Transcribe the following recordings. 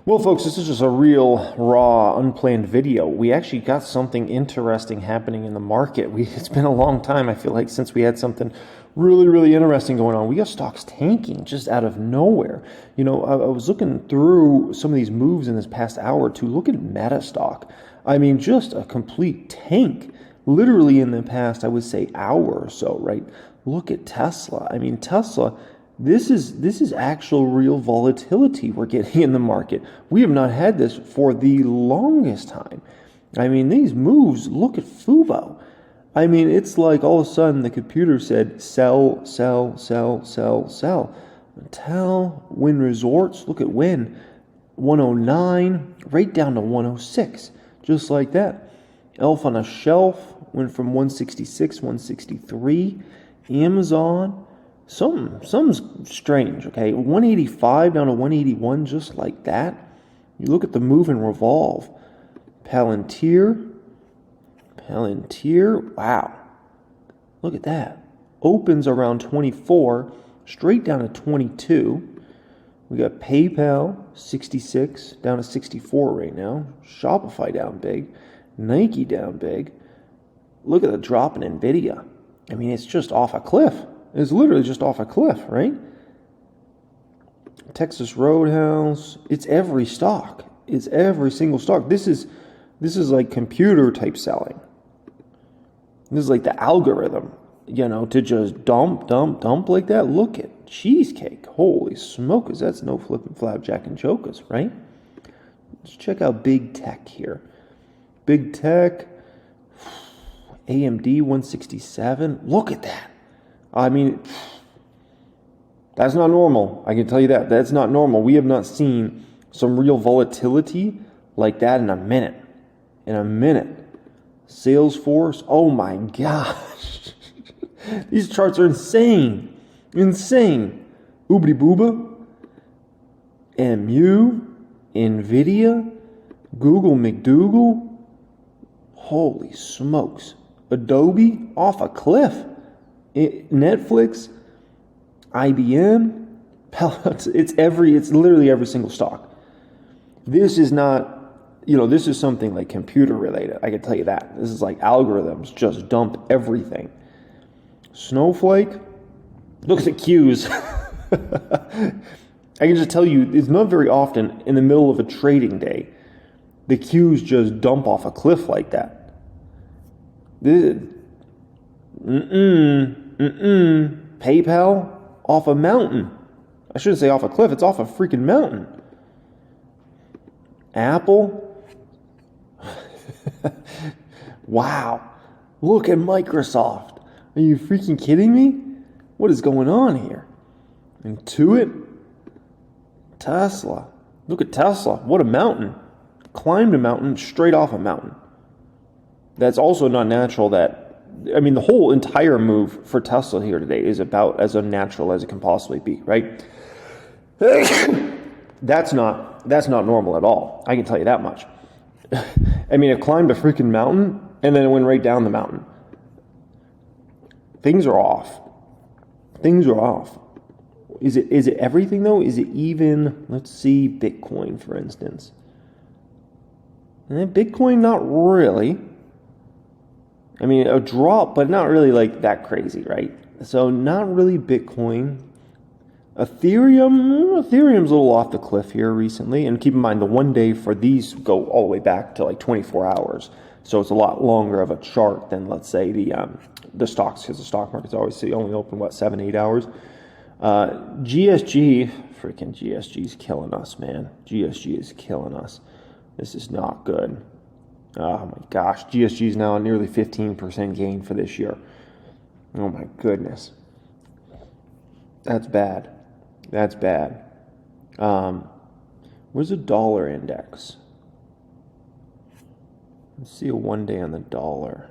Well, folks, this is just a real raw, unplanned video. We actually got something interesting happening in the market. It's been a long time, I feel like, since we had something really, really interesting going on. We got stocks tanking just out of nowhere. I was looking through some of these moves in this past hour or two. Look at Meta stock. I mean, just a complete tank. Literally in the past, I would say, hour or so, right? Look at Tesla. I mean, Tesla. This is actual real volatility we're getting in the market. We have not had this for the longest time. I mean, these moves, look at Fubo. I mean, it's like all of a sudden the computer said, sell, sell, sell, sell, sell. Until Wynn Resorts, look at Wynn, 109, right down to 106, just like that. Elf on a Shelf went from 166, 163. Amazon, something's strange, okay? 185 down to 181, just like that. You look at the move and revolve. Palantir, wow. Look at that. Opens around 24, straight down to 22. We got PayPal, 66, down to 64 right now. Shopify down big. Nike down big. Look at the drop in Nvidia. I mean, it's just off a cliff. It's literally just off a cliff, right? Texas Roadhouse. It's every stock. It's every single stock. This is like computer type selling. This is like the algorithm, to just dump like that. Look at Cheesecake. Holy smokers, that's no flipping flapjack and chokers, right? Let's check out Big Tech here. Big Tech, AMD 167. Look at that. I mean, that's not normal. I can tell you that. That's not normal. We have not seen some real volatility like that in a minute. Salesforce, oh my gosh. These charts are insane. Oobity booba. MU, Nvidia, Google McDougal. Holy smokes. Adobe off a cliff. Netflix, IBM, it's literally every single stock. This is not, this is something like computer related. I can tell you that. This is like algorithms just dump everything. Snowflake, look at the Qs. I can just tell you, it's not very often in the middle of a trading day, the Qs just dump off a cliff like that. PayPal off a mountain. I shouldn't say off a cliff, it's off a freaking mountain. Apple. Wow. Look at Microsoft. Are you freaking kidding me? What is going on here? Intuit. Tesla. Look at Tesla. What a mountain. Climbed a mountain straight off a mountain. That's also not natural the whole entire move for Tesla here today is about as unnatural as it can possibly be, right? That's not normal at all. I can tell you that much. I mean, it climbed a freaking mountain and then it went right down the mountain. Things are off. Is it everything though? Is it even, let's see, Bitcoin, for instance. Bitcoin, not really. I mean, a drop, but not really like that crazy, right? So not really Bitcoin. Ethereum's a little off the cliff here recently. And keep in mind, the one day for these go all the way back to like 24 hours. So it's a lot longer of a chart than, let's say, the stocks, because the stock market's obviously only open, 7-8 hours. GSG, freaking GSG's killing us, man. GSG is killing us. This is not good. Oh my gosh, GSG is now nearly 15% gain for this year. Oh my goodness. That's bad. Where's the dollar index? Let's see a 1 day on the dollar.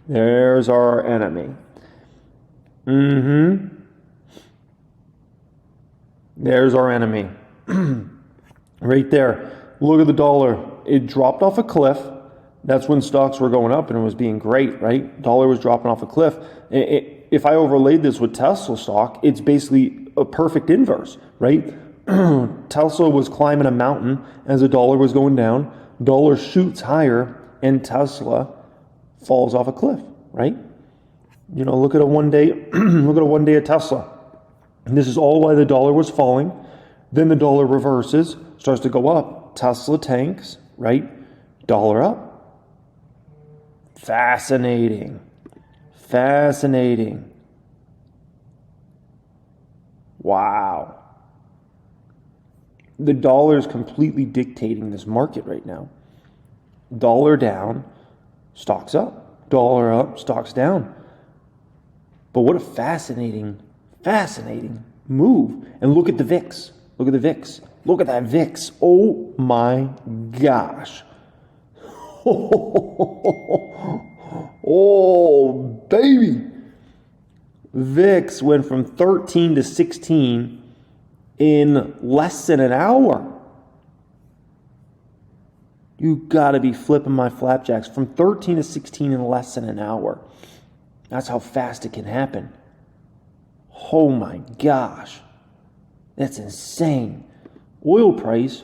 There's our enemy. There's our enemy. Right there. Look at the dollar. It dropped off a cliff. That's when stocks were going up and it was being great, right? Dollar was dropping off a cliff. if I overlaid this with Tesla stock, it's basically a perfect inverse, right? Tesla was climbing a mountain as the dollar was going down. Dollar shoots higher, and Tesla falls off a cliff, right? You know, look at a one day, look at a 1 day of Tesla. And this is all why the dollar was falling. Then the dollar reverses, starts to go up. Tesla tanks, right? Dollar up. Fascinating. Fascinating. Wow. The dollar is completely dictating this market right now. Dollar down, stocks up. Dollar up, stocks down. But what a fascinating move. And look at the VIX. Look at the VIX. Look at that VIX. Oh my gosh. Oh, baby. VIX went from 13 to 16 in less than an hour. You gotta be flipping my flapjacks. From 13 to 16 in less than an hour. That's how fast it can happen. Oh my gosh. That's insane. Oil price,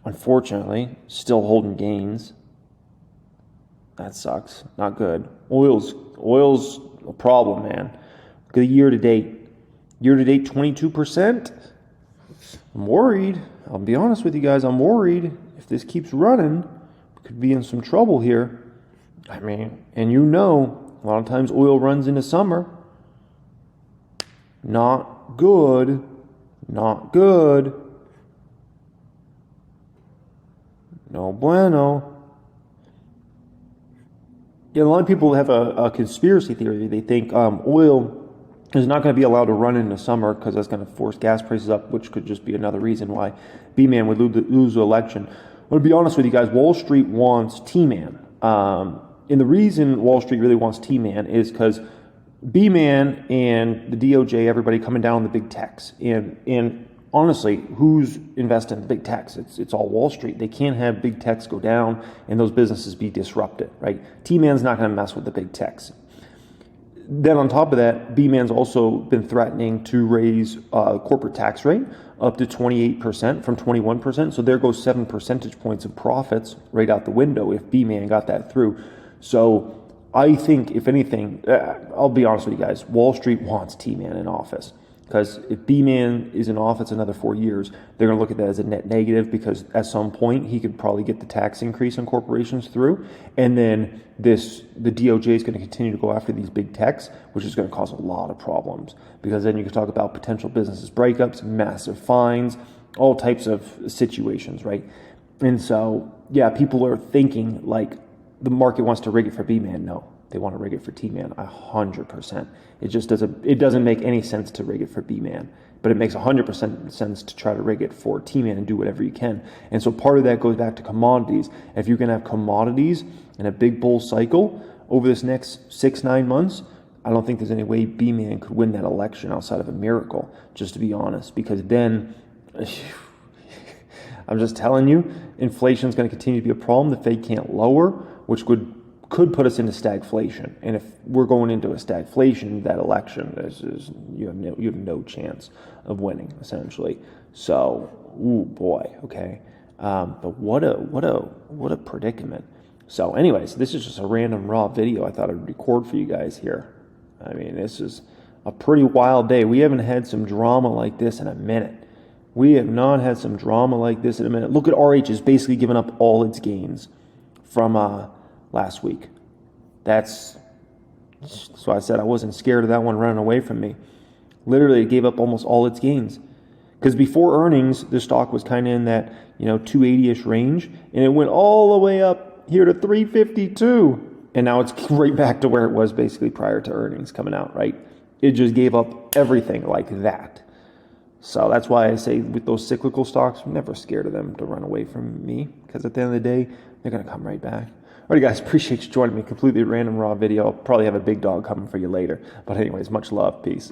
unfortunately, still holding gains. That sucks. Not good. Oil's a problem, man. Look at the year to date. Year to date, 22%. I'm worried. I'll be honest with you guys. I'm worried. If this keeps running, we could be in some trouble here. I mean, and you know, a lot of times oil runs into summer. Not good. Not good. No bueno. Yeah, a lot of people have a conspiracy theory. They think oil is not going to be allowed to run into summer because that's going to force gas prices up, which could just be another reason why B-Man would lose the election. I'm going to be honest with you guys. Wall Street wants T-Man. And the reason Wall Street really wants T-Man is because B-Man and the DOJ, everybody coming down on the big techs. And honestly, who's investing in the big techs? It's all Wall Street. They can't have big techs go down and those businesses be disrupted, right? T-Man's not going to mess with the big techs. Then on top of that, B-Man's also been threatening to raise corporate tax rate up to 28% from 21%. So there goes 7 percentage points of profits right out the window if B-Man got that through. So I think, if anything, I'll be honest with you guys, Wall Street wants T-Man in office. Because if B-Man is in office another 4 years, they're going to look at that as a net negative because at some point he could probably get the tax increase on corporations through. And then the DOJ is going to continue to go after these big techs, which is going to cause a lot of problems. Because then you can talk about potential businesses breakups, massive fines, all types of situations, right? And so, yeah, people are thinking like the market wants to rig it for B-Man. No. They want to rig it for T-Man 100%. It just doesn't make any sense to rig it for B-Man. But it makes 100% sense to try to rig it for T-Man and do whatever you can. And so part of that goes back to commodities. If you're going to have commodities in a big bull cycle over this next 6-9 months, I don't think there's any way B-Man could win that election outside of a miracle, just to be honest. Because then, I'm just telling you, inflation is going to continue to be a problem. The Fed can't lower, which could put us into stagflation. And if we're going into a stagflation, that election, you have no chance of winning, essentially. So, ooh boy, okay. But what a predicament. So anyways, this is just a random raw video I thought I'd record for you guys here. I mean, this is a pretty wild day. We haven't had some drama like this in a minute. We have not had some drama like this in a minute. Look at RH has basically given up all its gains from last week. That's why I said I wasn't scared of that one running away from me. Literally, it gave up almost all its gains. Because before earnings, the stock was kind of in that 280-ish range, and it went all the way up here to 352, and now it's right back to where it was basically prior to earnings coming out. Right? It just gave up everything like that. So that's why I say with those cyclical stocks, I'm never scared of them to run away from me, because at the end of the day, they're going to come right back. All right, guys, appreciate you joining me. Completely random raw video. I'll probably have a big dog coming for you later. But anyways, much love. Peace.